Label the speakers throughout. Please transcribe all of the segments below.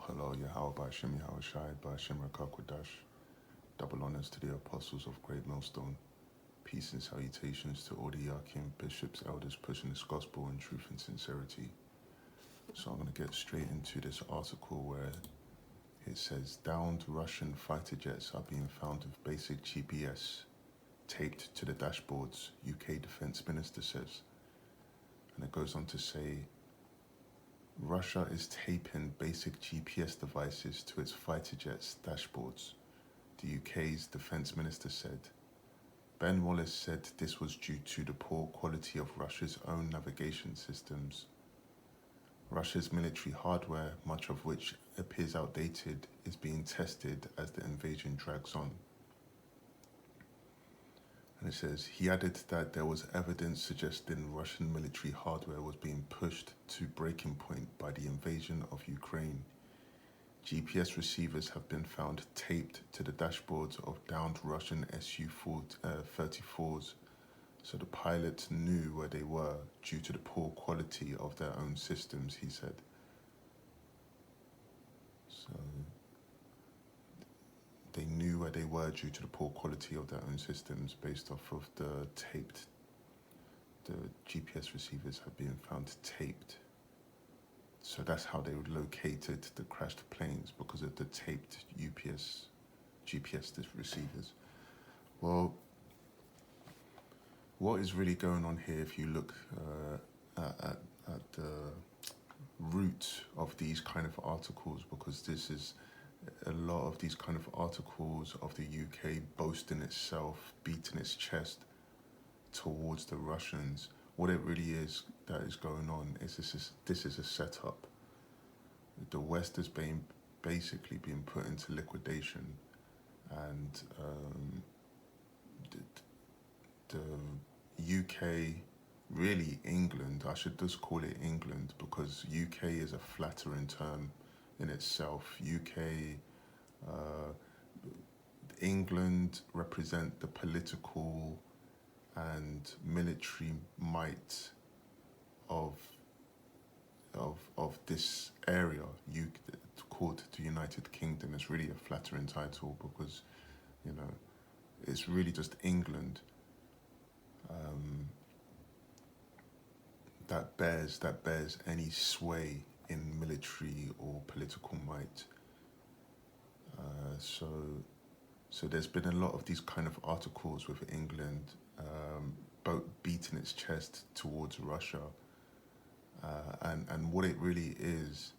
Speaker 1: Hello, Yahweh Ba'Shem Yahweh Shai Ba'Shem Rakakwadash. Double honors to the apostles of Great Millstone. Peace and salutations to all the Yakim, bishops, elders pushing this gospel in truth and sincerity. So I'm going to get straight into this article where it says, downed Russian fighter jets are being found with basic GPS taped to the dashboards, UK Defence Minister says. And it goes on to say, Russia is taping basic GPS devices to its fighter jets' dashboards, the UK's Defence Minister said. Ben Wallace said this was due to the poor quality of Russia's own navigation systems. Russia's military hardware, much of which appears outdated, is being tested as the invasion drags on. And it says, he added that there was evidence suggesting Russian military hardware was being pushed to breaking point by the invasion of Ukraine. GPS receivers have been found taped to the dashboards of downed Russian Su-34s, so the pilots knew where they were due to the poor quality of their own systems, he said. So they knew where they were due to the poor quality of their own systems based off of the GPS receivers have been found taped. So that's how they located the crashed planes, because of the taped GPS receivers. Well, what is really going on here, if you look at the root of these kind of articles, because this is a lot of these kind of articles of the UK boasting itself, beating its chest towards the Russians. What it really is that is going on is this is a setup. The West is basically being put into liquidation, and the UK, really England, I should just call it England, because UK is a flattering term in itself. England represent the political and military might of this area, called the United Kingdom. Is really a flattering title because, you know, it's really just England that bears any sway in military or political might. So there's been a lot of these kind of articles with England beating its chest towards Russia, and what it really is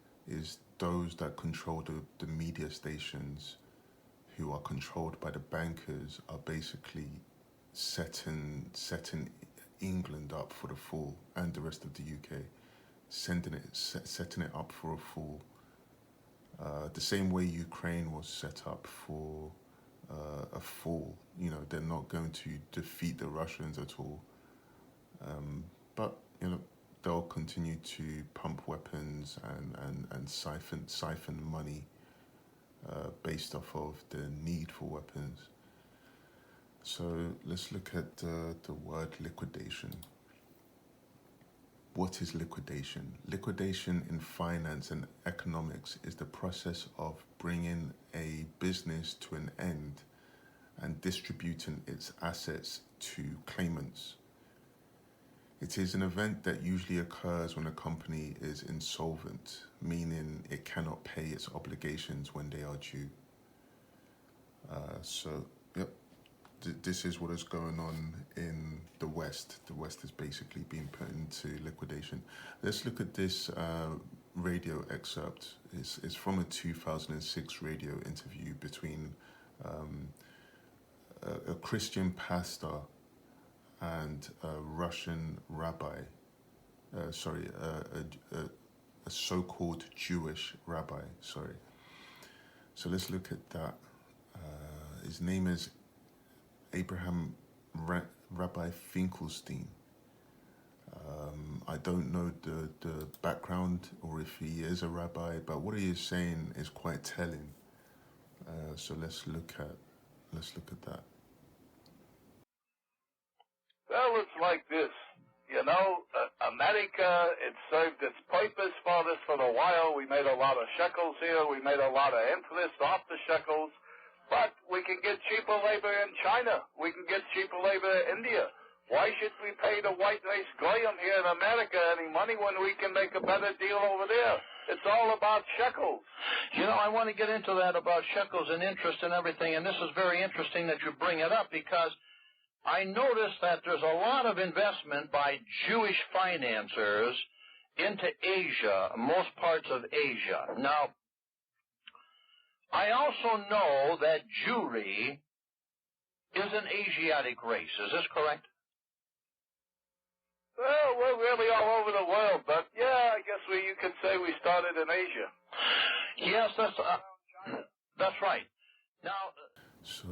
Speaker 1: those that control the media stations, who are controlled by the bankers, are basically setting England up for the fall, and the rest of the UK, setting it up for a fall. The same way Ukraine was set up for a fall. You know, they're not going to defeat the Russians at all. But, you know, they'll continue to pump weapons and siphon money based off of the need for weapons. So let's look at the word liquidation. What is liquidation? Liquidation in finance and economics is the process of bringing a business to an end and distributing its assets to claimants. It is an event that usually occurs when a company is insolvent, meaning it cannot pay its obligations when they are due. This is what is going on in the West. The West is basically being put into liquidation. Let's look at this radio excerpt. It's from a 2006 radio interview between a Christian pastor and a Russian rabbi. A so-called Jewish rabbi. So let's look at that. His name is Abraham Rabbi Finkelstein. I don't know the background or if he is a rabbi, but what he is saying is quite telling. So let's look at that.
Speaker 2: Well, it's like this. You know, America, it served its purpose for us for a while. We made a lot of shekels here. We made a lot of interest off the shekels. But we can get cheaper labor in China. We can get cheaper labor in India. Why should we pay the white race goyim here in America any money when we can make a better deal over there? It's all about shekels.
Speaker 3: You know, I want to get into that about shekels and interest and everything, and this is very interesting that you bring it up because I noticed that there's a lot of investment by Jewish financiers into Asia, most parts of Asia. Now, I also know that Jewry is an Asiatic race. Is this correct?
Speaker 2: Well, we're really all over the world, but yeah, I guess you could say we started in Asia.
Speaker 3: Yes, that's right. Now,
Speaker 1: So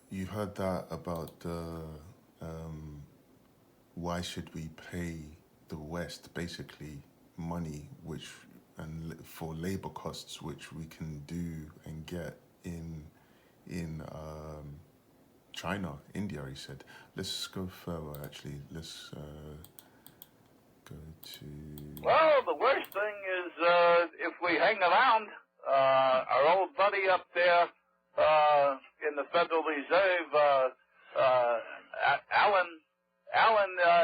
Speaker 1: you heard that about why should we pay the West basically money for labor costs which we can do and get in China, India. He said. Let's go further. Actually, let's go to.
Speaker 2: Well, the worst thing is if we hang around. Our old buddy up there in the Federal Reserve, Allen,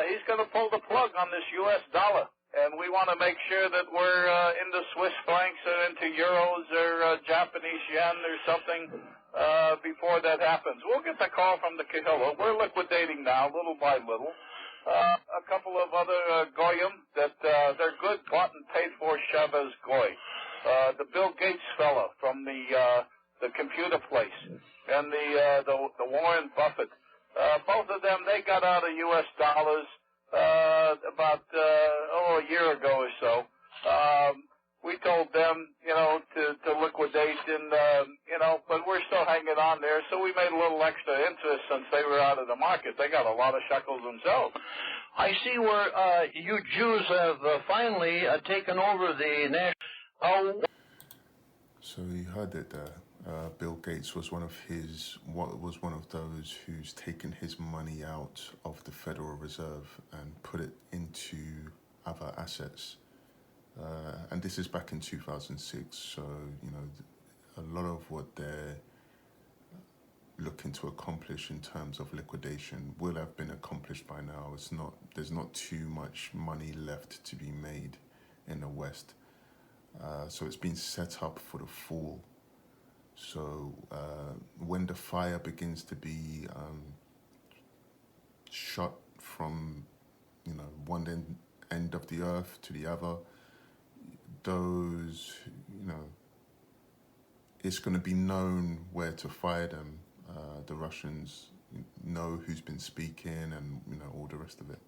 Speaker 2: he's going to pull the plug on this U.S. dollar. And we want to make sure that we're into Swiss francs or into euros or Japanese yen or something before that happens. We'll get the call from the Kahilla. We're liquidating now, little by little. A couple of other goyim that they're good, bought and paid for Chavez Goy. The Bill Gates fella from the computer place and the Warren Buffett. Both of them, they got out of U.S. dollars about a year ago or so. We told them, to liquidate and, but we're still hanging on there. So we made a little extra interest since they were out of the market. They got a lot of shekels themselves.
Speaker 3: I see where you Jews have finally taken over the national.
Speaker 1: So you heard it there. Bill Gates was one of those who's taken his money out of the Federal Reserve and put it into other assets. And this is back in 2006. So, a lot of what they're looking to accomplish in terms of liquidation will have been accomplished by now. There's not too much money left to be made in the West. So it's been set up for the fall. So when the fire begins to be shot from, one end of the earth to the other, those, it's going to be known where to fire them. The Russians know who's been speaking and, all the rest of it.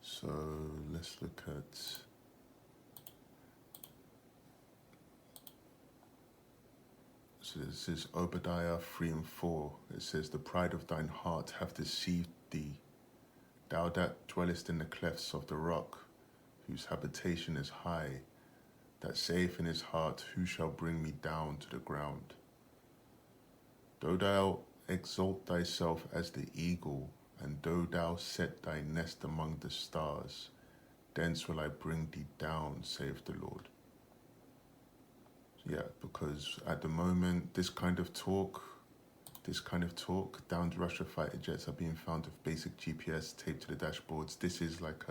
Speaker 1: So let's look at... So this is Obadiah 3 and 4. It says, "The pride of thine heart hath deceived thee, thou that dwellest in the clefts of the rock, whose habitation is high, that saith in his heart, who shall bring me down to the ground? Though thou exalt thyself as the eagle, and though thou set thy nest among the stars, thence will I bring thee down, saith the Lord." Yeah, because at the moment, this kind of talk, downed Russia fighter jets are being found with basic GPS taped to the dashboards. This is like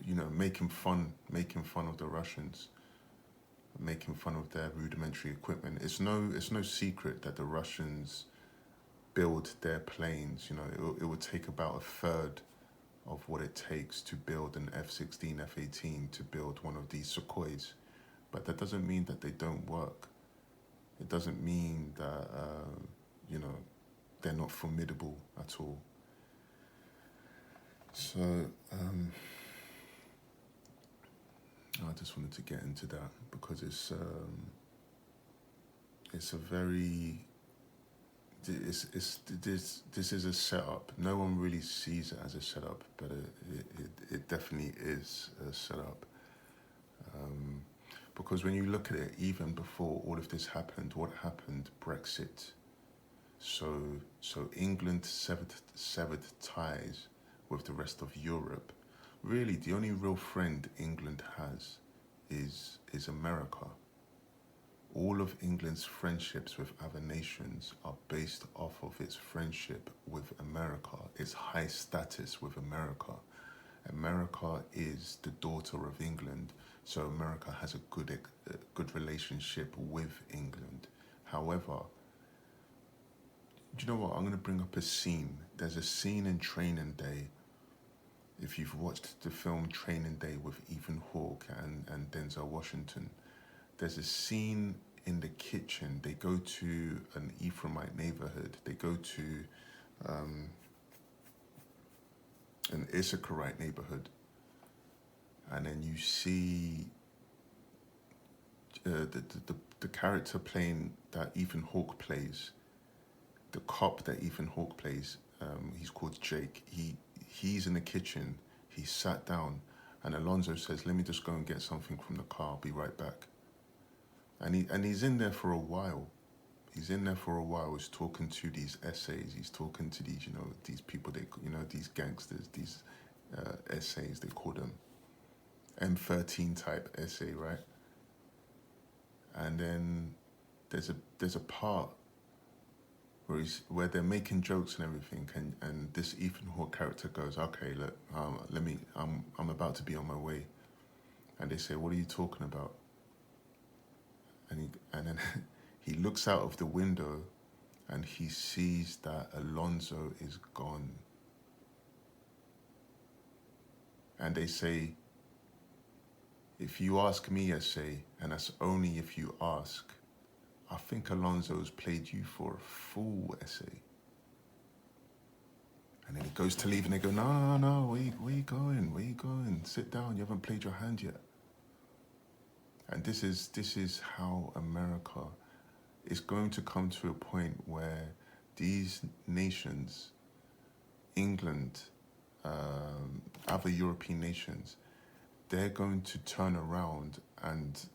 Speaker 1: making fun of the Russians, making fun of their rudimentary equipment. It's no secret that the Russians build their planes. It would take about a third of what it takes to build an F-16, F-18, to build one of these Sukhois. But that doesn't mean that they don't work. It doesn't mean that, they're not formidable at all. So, I just wanted to get into that because it's a very, this is a setup. No one really sees it as a setup, but it definitely is a setup. Because when you look at it, even before all of this happened, what happened? Brexit. So England severed ties with the rest of Europe. Really, the only real friend England has is America. All of England's friendships with other nations are based off of its friendship with America, its high status with America. America is the daughter of England, so America has a good relationship with England. However, do you know what? I'm going to bring up a scene. There's a scene in Training Day. If you've watched the film Training Day with Ethan Hawke and Denzel Washington, there's a scene in the kitchen. They go to an Ephraimite neighborhood. They go to an Issacharite neighborhood. And then you see the character playing that Ethan Hawke plays, the cop that Ethan Hawke plays, he's called Jake. He's in the kitchen. He sat down, and Alonzo says, "Let me just go and get something from the car. I'll be right back." And he's in there for a while. He's in there for a while. He's talking to these essays. He's talking to these, these people. These gangsters. These essays. They call them M13 type essay, right? And then there's a part where they're making jokes and everything, and this Ethan Hawke character goes, "Okay, look, I'm about to be on my way," and they say, "What are you talking about?" And then he looks out of the window, and he sees that Alonzo is gone, and they say, "If you ask me, essay, and that's only if you ask, I think Alonzo's played you for a fool, essay." And then he goes to leave, and they go, No, where you going? Where you going? Sit down, you haven't played your hand yet. And this is how America is going to come to a point where these nations, England, other European nations, they're going to turn around and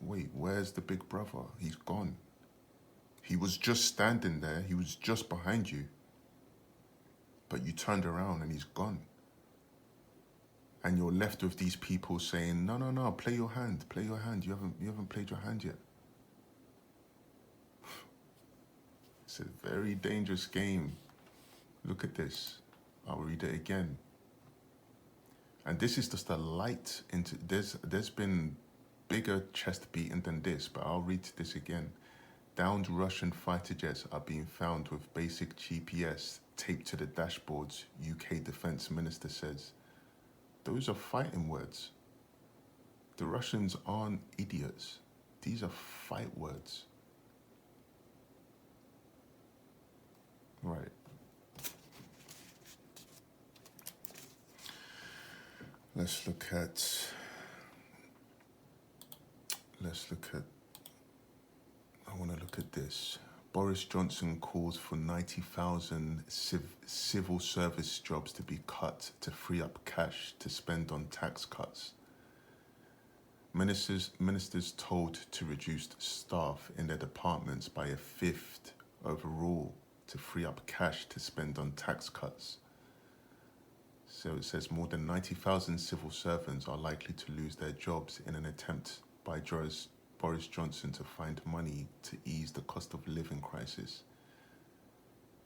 Speaker 1: wait, where's the big brother? He's gone. He was just standing there. He was just behind you. But you turned around and he's gone. And you're left with these people saying, no, play your hand. Play your hand. You haven't played your hand yet. It's a very dangerous game. Look at this. I'll read it again. And this is just a light into... There's been bigger chest beating than this, but I'll read this again. Downed Russian fighter jets are being found with basic GPS taped to the dashboards, UK Defence Minister says. Those are fighting words. The Russians aren't idiots. These are fight words. Right. Let's look at, I want to look at this. Boris Johnson calls for 90,000 civil service jobs to be cut to free up cash to spend on tax cuts. Ministers told to reduce staff in their departments by a fifth overall to free up cash to spend on tax cuts. So it says more than 90,000 civil servants are likely to lose their jobs in an attempt by Boris Johnson to find money to ease the cost of living crisis.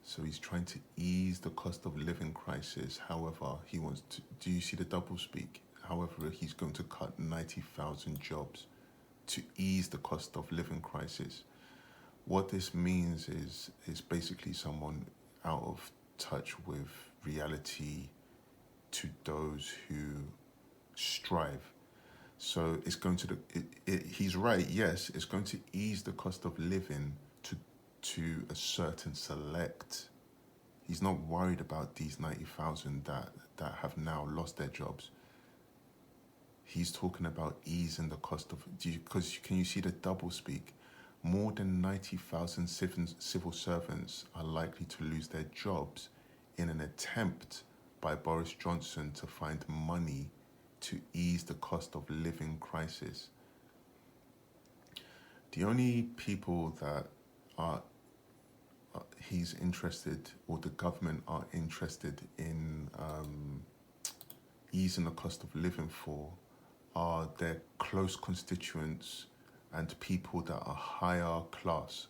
Speaker 1: So he's trying to ease the cost of living crisis. However, he wants to, do you see the doublespeak? However, he's going to cut 90,000 jobs to ease the cost of living crisis. What this means is basically someone out of touch with reality to those who strive. So it's going to, he's right, yes, it's going to ease the cost of living to a certain select. He's not worried about these 90,000 that have now lost their jobs. He's talking about easing the cost of, because can you see the doublespeak? More than 90,000 civil servants are likely to lose their jobs in an attempt by Boris Johnson to find money to ease the cost of living crisis. The only people that are he's interested, or the government are interested in easing the cost of living for, are their close constituents and people that are higher class.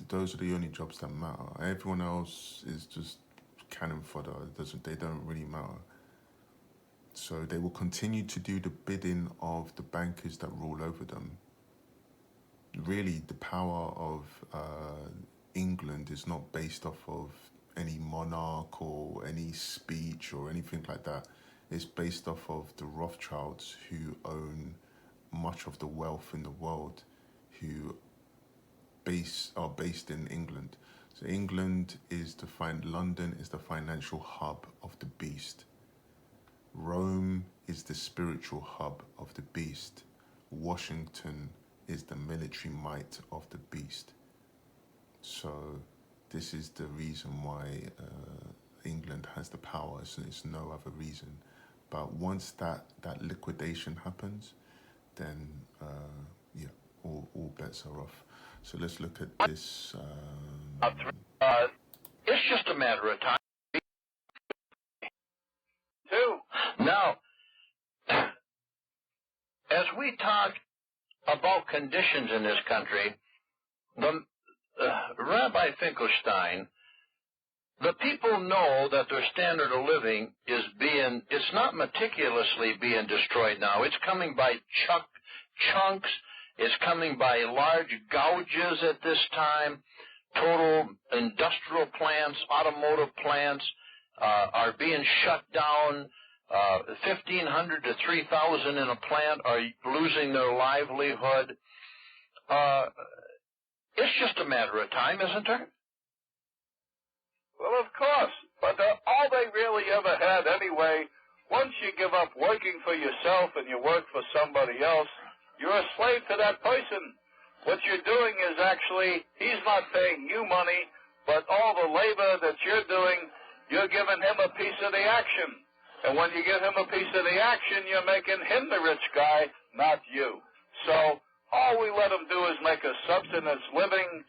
Speaker 1: Those are the only jobs that matter. Everyone else is just cannon fodder. They don't really matter. So they will continue to do the bidding of the bankers that rule over them. Really, the power of England is not based off of any monarch or any speech or anything like that. It's based off of the Rothschilds, who own much of the wealth in the world, who are based in England. So England London is the financial hub of the beast. Rome is the spiritual hub of the beast. Washington is the military might of the beast. So this is the reason why England has the power. It's no other reason. But once that liquidation happens, then all bets are off. So let's look at this.
Speaker 3: It's just a matter of time.
Speaker 2: Two.
Speaker 3: Now, as we talk about conditions in this country, Rabbi Finkelstein, the people know that their standard of living it's not meticulously being destroyed now. It's coming by chunks. It's coming by large gouges at this time. Total industrial plants, automotive plants are being shut down. 1,500 to 3,000 in a plant are losing their livelihood. It's just a matter of time, isn't there?
Speaker 2: Well, of course. But all they really ever had anyway, once you give up working for yourself and you work for somebody else, you're a slave to that person. What you're doing is actually, he's not paying you money, but all the labor that you're doing, you're giving him a piece of the action. And when you give him a piece of the action, you're making him the rich guy, not you. So all we let them do is make a subsistence living.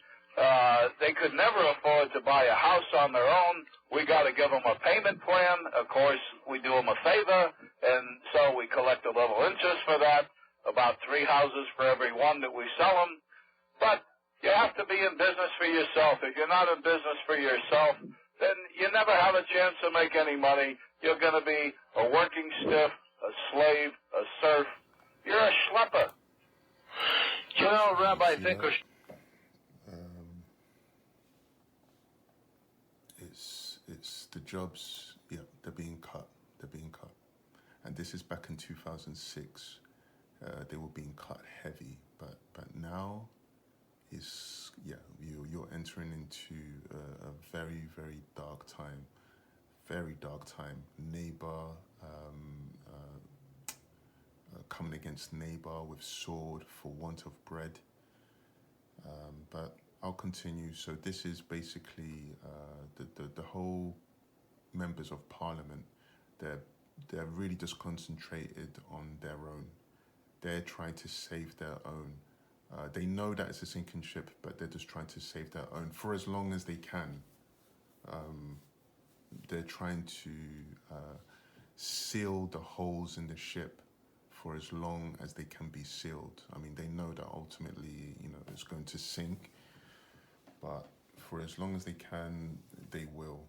Speaker 2: They could never afford to buy a house on their own. We got to give them a payment plan. Of course, we do them a favor, and so we collect a little interest for that, about 3 houses for every one that we sell them. But you have to be in business for yourself. If you're not in business for yourself, then you never have a chance to make any money. You're going to be a working stiff, a slave, a serf. You're a schlepper.
Speaker 3: You know, Rabbi Finkelstein.
Speaker 1: It's the jobs, they're being cut. And this is back in 2006. They were being cut heavy, but now you're entering into a very, very dark time. Very dark time. Neighbor coming against neighbor with sword for want of bread. But I'll continue. So this is basically the whole members of parliament. They're really just concentrated on their own. They're trying to save their own. They know that it's a sinking ship, but they're just trying to save their own for as long as they can. They're trying to seal the holes in the ship for as long as they can be sealed. I mean, they know that ultimately, it's going to sink, but for as long as they can, they will.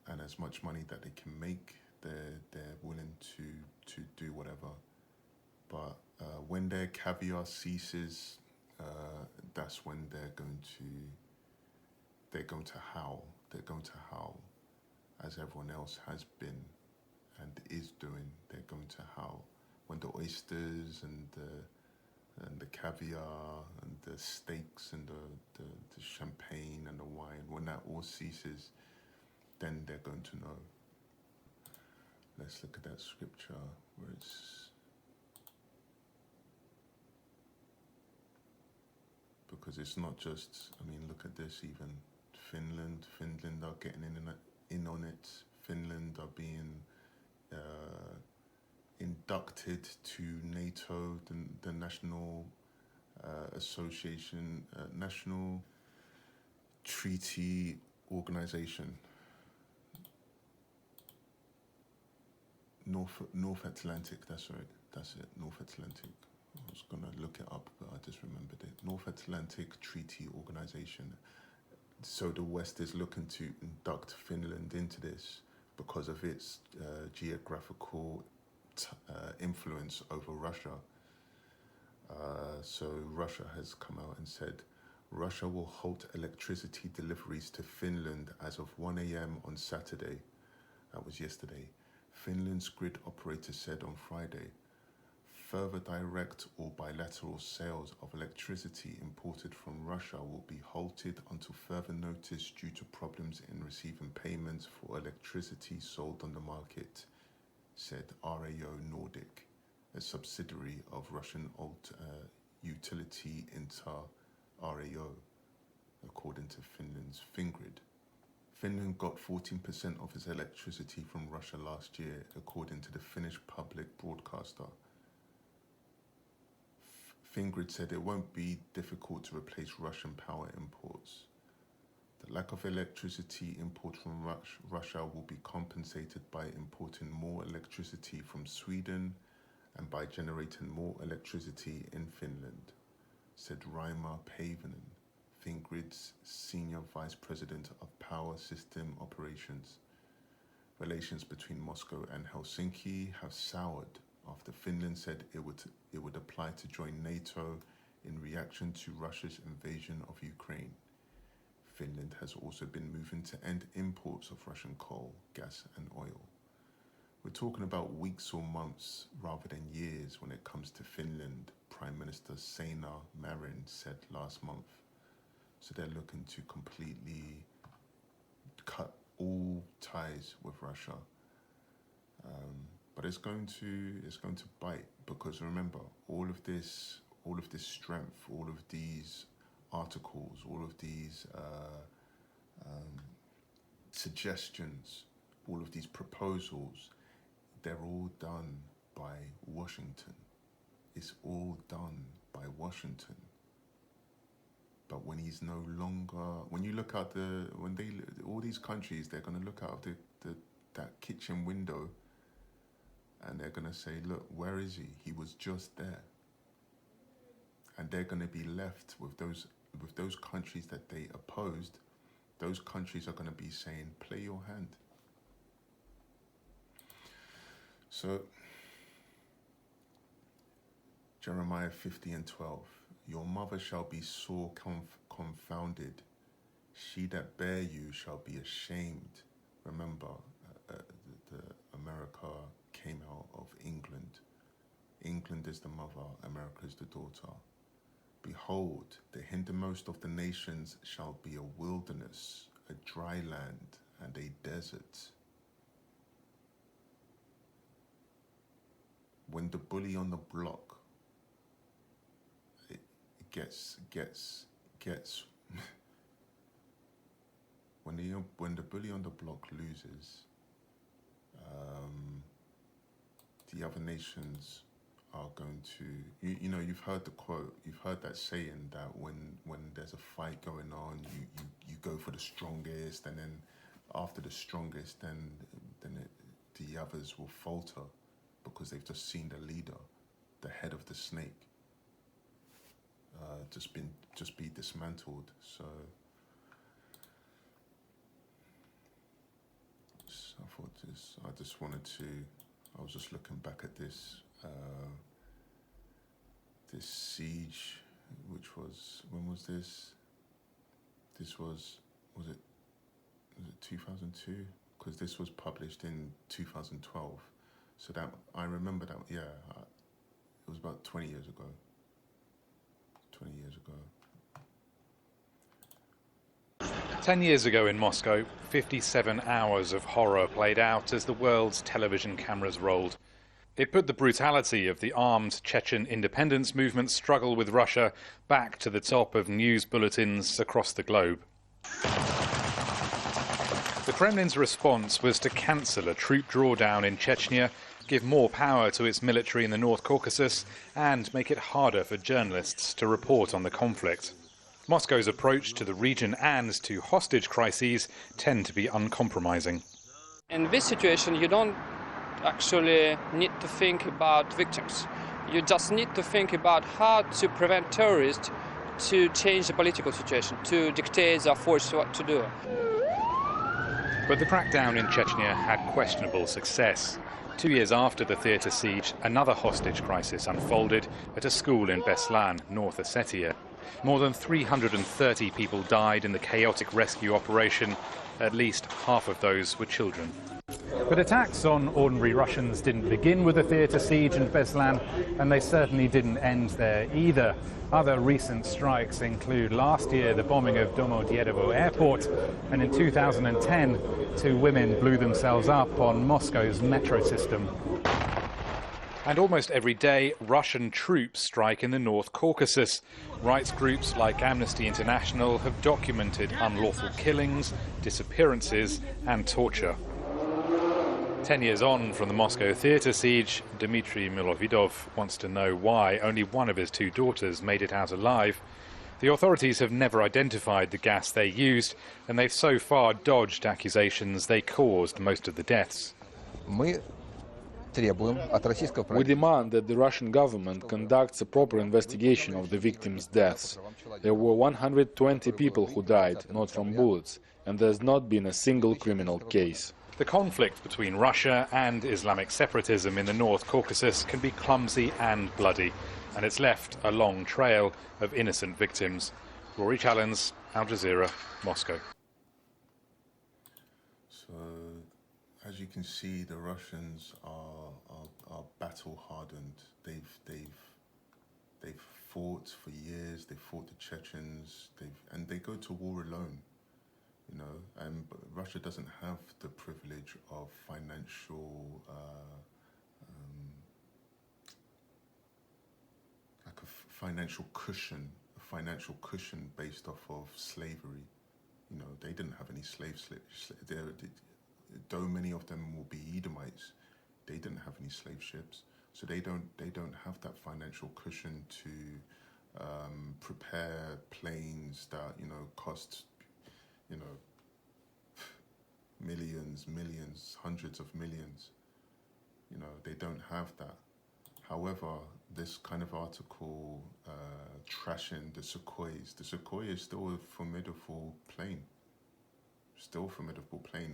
Speaker 1: And as much money that they can make, they're willing to do whatever. But when their caviar ceases, that's when they're going to howl. They're going to howl, as everyone else has been and is doing. They're going to howl when the oysters and the caviar and the steaks and the champagne and the wine, when that all ceases, then they're going to know. Let's look at that scripture where it's... Because it's not just, look at this even. Finland are getting in on it. Finland are being inducted to NATO, the national Association, National Treaty Organization, North Atlantic, that's right, that's it, North Atlantic. I was gonna look it up, but I just remembered it. North Atlantic Treaty Organization. So the West is looking to induct Finland into this because of its geographical influence over Russia. So Russia has come out and said Russia will halt electricity deliveries to Finland as of 1 a.m. on Saturday. That was yesterday. Finland's grid operator said on Friday. Further direct or bilateral sales of electricity imported from Russia will be halted until further notice due to problems in receiving payments for electricity sold on the market, said RAO Nordic, a subsidiary of Russian utility Inter RAO, according to Finland's Fingrid. Finland got 14% of its electricity from Russia last year, according to the Finnish public broadcaster. Fingrid said it won't be difficult to replace Russian power imports. The lack of electricity imports from Russia will be compensated by importing more electricity from Sweden and by generating more electricity in Finland, said Raima Päivänen, Fingrid's Senior Vice President of Power System Operations. Relations between Moscow and Helsinki have soured after Finland said it would apply to join NATO in reaction to Russia's invasion of Ukraine. Finland has also been moving to end imports of Russian coal, gas and oil. We're talking about weeks or months rather than years when it comes to Finland, Prime Minister Sanna Marin said last month. So they're looking to completely cut all ties with Russia. But it's going to bite, because remember, all of this strength, all of these articles, all of these suggestions, all of these proposals, they're all done by Washington. It's all done by Washington. But when he's no longer, when you look out all these countries, they're going to look out that kitchen window. And they're going to say, look, where is he? He was just there. And they're going to be left with those countries that they opposed. Those countries are going to be saying, play your hand. So, Jeremiah 50:12. Your mother shall be sore confounded. She that bare you shall be ashamed. Remember, the America came out of England. England is the mother, America is the daughter. Behold, the hindermost of the nations shall be a wilderness, a dry land, and a desert. When the bully on the block gets when the bully on the block loses, the other nations are going to, you know, you've heard the quote, you've heard that saying that when there's a fight going on, you go for the strongest, and then after the strongest, then the others will falter because they've just seen the leader, the head of the snake, just be dismantled. So I thought I was just looking back at this siege, which was, when was this? This was it 2002? Because this was published in 2012. So that, I remember that, yeah, it was about 20 years ago. 20 years ago.
Speaker 4: 10 years ago in Moscow, 57 hours of horror played out as the world's television cameras rolled. It put the brutality of the armed Chechen independence movement's struggle with Russia back to the top of news bulletins across the globe. The Kremlin's response was to cancel a troop drawdown in Chechnya give more power to its military in the North Caucasus, and make it harder for journalists to report on the conflict. Moscow's approach to the region and to hostage crises tend to be uncompromising.
Speaker 5: In this situation, you don't actually need to think about victims. You just need to think about how to prevent terrorists to change the political situation, to dictate their force what to do.
Speaker 4: But the crackdown in Chechnya had questionable success. 2 years after the theatre siege, another hostage crisis unfolded at a school in Beslan, North Ossetia. More than 330 people died in the chaotic rescue operation. At least half of those were children. But attacks on ordinary Russians didn't begin with the theatre siege in Beslan, and they certainly didn't end there either. Other recent strikes include last year the bombing of Domodedovo airport, and in 2010 two women blew themselves up on Moscow's metro system. And almost every day, Russian troops strike in the North Caucasus. Rights groups like Amnesty International have documented unlawful killings, disappearances and torture. 10 years on from the Moscow theatre siege, Dmitry Milovidov wants to know why only one of his two daughters made it out alive. The authorities have never identified the gas they used, and they've so far dodged accusations they caused most of the deaths.
Speaker 6: We demand that the Russian government conducts a proper investigation of the victims' deaths. There were 120 people who died, not from bullets, and there's not been a single criminal case.
Speaker 4: The conflict between Russia and Islamic separatism in the North Caucasus can be clumsy and bloody, and it's left a long trail of innocent victims. Rory Challens, Al Jazeera, Moscow.
Speaker 1: So, as you can see, the Russians are battle-hardened. They've fought for years. They fought the Chechens. And they go to war alone. You know, and Russia doesn't have the privilege of financial, financial cushion based off of slavery. You know, they didn't have any slaves. Though many of them will be Edomites, they didn't have any slave ships, so they don't have that financial cushion to prepare planes that cost millions, hundreds of millions. They don't have that. However, this kind of article trashing the Sukhoi. The Sukhoi is still a formidable plane.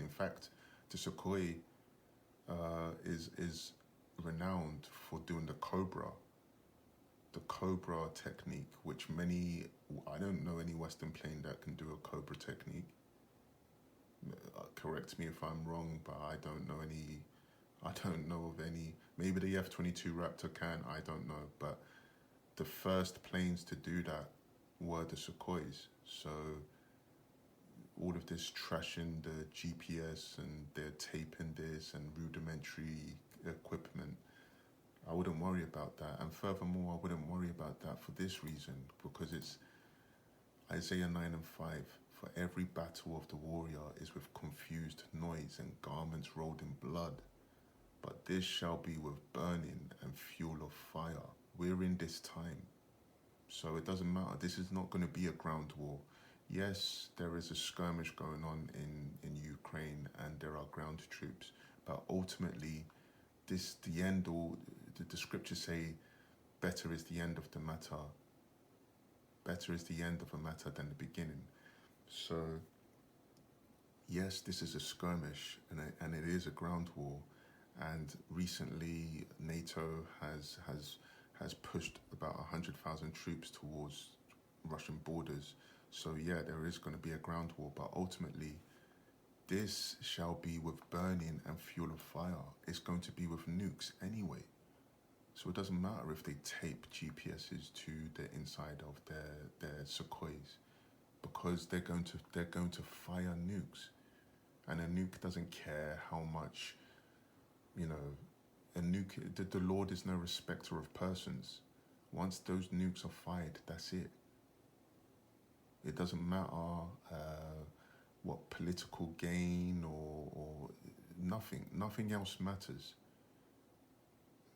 Speaker 1: In fact, the Sukhoi is renowned for doing the Cobra technique, which I don't know any Western plane that can do a Cobra technique. Correct me if I'm wrong, but I don't know of any. Maybe the F-22 Raptor can, I don't know. But the first planes to do that were the Sukhois. So all of this trashing the GPS and they're taping this and rudimentary equipment, I wouldn't worry about that. And furthermore, I wouldn't worry about that for this reason, because it's Isaiah 9:5. For every battle of the warrior is with confused noise and garments rolled in blood. But this shall be with burning and fuel of fire. We're in this time. So it doesn't matter. This is not going to be a ground war. Yes, there is a skirmish going on in Ukraine and there are ground troops. But ultimately, the scriptures say, better is the end of the matter. Better is the end of a matter than the beginning. So, yes, this is a skirmish and it is a ground war. And recently, NATO has pushed about 100,000 troops towards Russian borders. So, yeah, there is going to be a ground war. But ultimately, this shall be with burning and fuel of fire. It's going to be with nukes anyway. So it doesn't matter if they tape GPSs to the inside of their Sukhois, because they're going to fire nukes, and a nuke doesn't care how much, a nuke. The Lord is no respecter of persons. Once those nukes are fired, that's it. It doesn't matter what political gain or nothing else matters.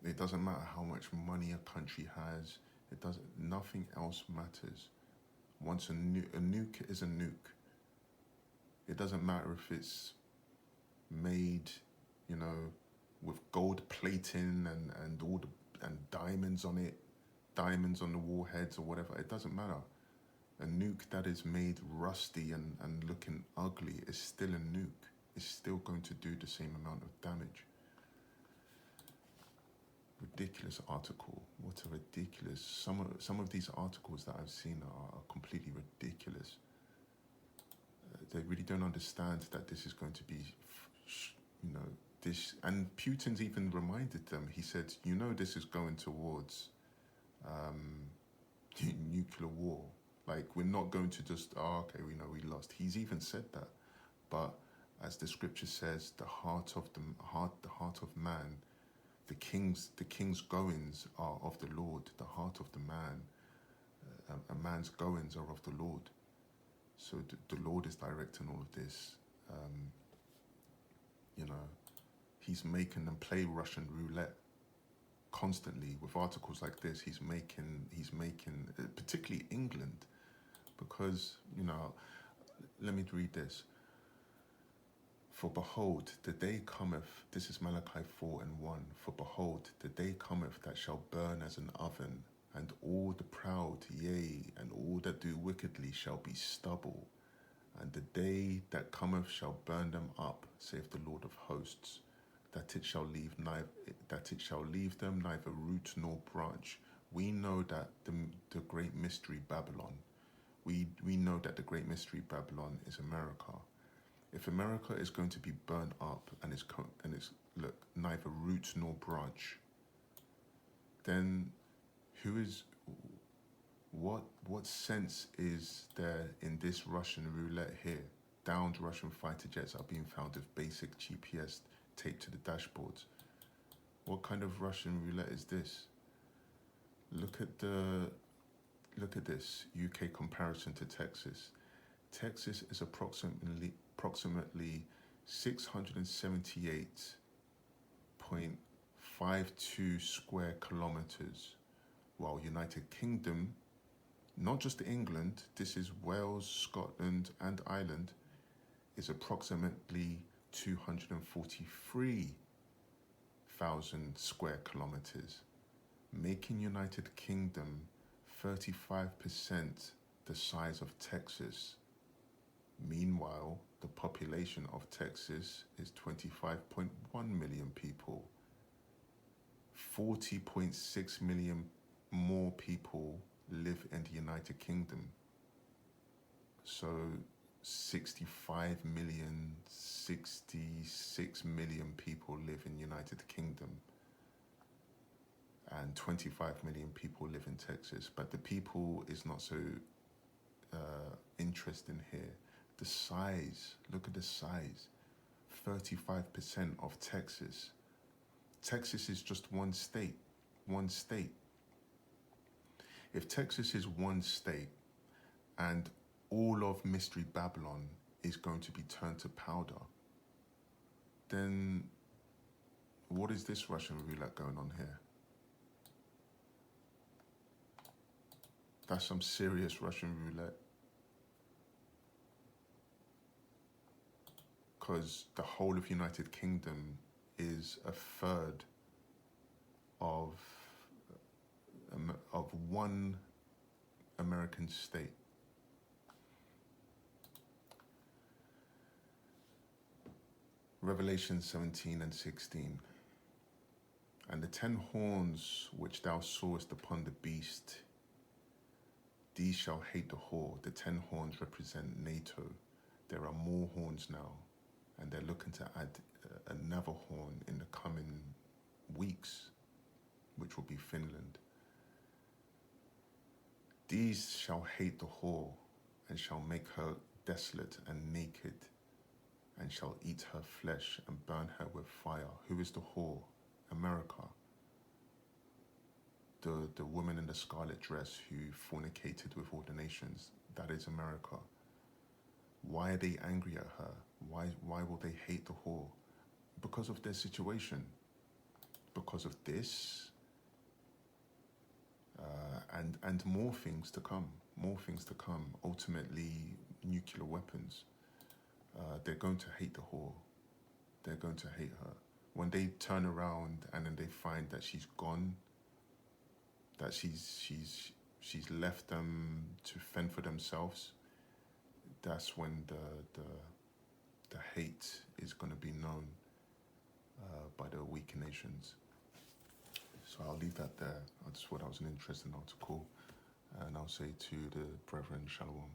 Speaker 1: It doesn't matter how much money a country has. It doesn't. Nothing else matters. Once a nuke is a nuke. It doesn't matter if it's made, you know, with gold plating and all and diamonds on it, diamonds on the warheads or whatever. It doesn't matter. A nuke that is made rusty and looking ugly is still a nuke. It's still going to do the same amount of damage. Ridiculous article. What a ridiculous. Some of these articles that I've seen are completely ridiculous. They really don't understand that this is going to be, you know, this. And Putin's even reminded them. He said, you know, this is going towards nuclear war. Like, we're not going to just, oh, okay, we know we lost. He's even said that. But as the scripture says, the heart of man, the king's goings are of the Lord. The heart of the man, a man's goings are of the Lord. So the Lord is directing all of this. You know, he's making them play Russian roulette constantly with articles like this. He's making, particularly England, because, you know, let me read this. For behold, the day cometh, this is Malachi 4:1. For behold, the day cometh that shall burn as an oven, and all the proud, yea, and all that do wickedly shall be stubble. And the day that cometh shall burn them up, saith the Lord of hosts, that it shall leave them neither root nor branch. We know that the great mystery Babylon, we know that the great mystery Babylon is America. If America is going to be burned up and it's look, neither root nor branch, then what sense is there in this Russian roulette here? Downed Russian fighter jets are being found with basic GPS taped to the dashboards. What kind of Russian roulette is this? Look at this UK comparison to Texas. Texas is approximately 678.52 square kilometers, while United Kingdom, not just England, this is Wales, Scotland and Ireland, is approximately 243,000 square kilometers, making United Kingdom 35% the size of Texas. Meanwhile, the population of Texas is 25.1 million people. 40.6 million more people live in the United Kingdom. So 66 million people live in United Kingdom. And 25 million people live in Texas. But the people is not so interesting here. The size, look at the size. 35% of Texas. Texas is just one state. If Texas is one state and all of Mystery Babylon is going to be turned to powder, then what is this Russian roulette going on here? That's some serious Russian roulette. Because the whole of United Kingdom is a third of one American state. Revelation 17:16. And the 10 horns which thou sawest upon the beast, these shall hate the whore. The 10 horns represent NATO. There are more horns now, and they're looking to add another horn in the coming weeks, which will be Finland. These shall hate the whore, and shall make her desolate and naked, and shall eat her flesh and burn her with fire. Who is the whore? America. The woman in the scarlet dress who fornicated with all the nations, that is America. Why are they angry at her? Why will they hate the whore? Because of their situation. because of this, and more things to come, ultimately, nuclear weapons. They're going to hate the whore. They're going to hate her. When they turn around and then they find that she's gone, that she's left them to fend for themselves, that's when the hate is going to be known by the weaker nations. So I'll leave that there. I just thought that was an interesting article, and I'll say to the brethren, Shalom.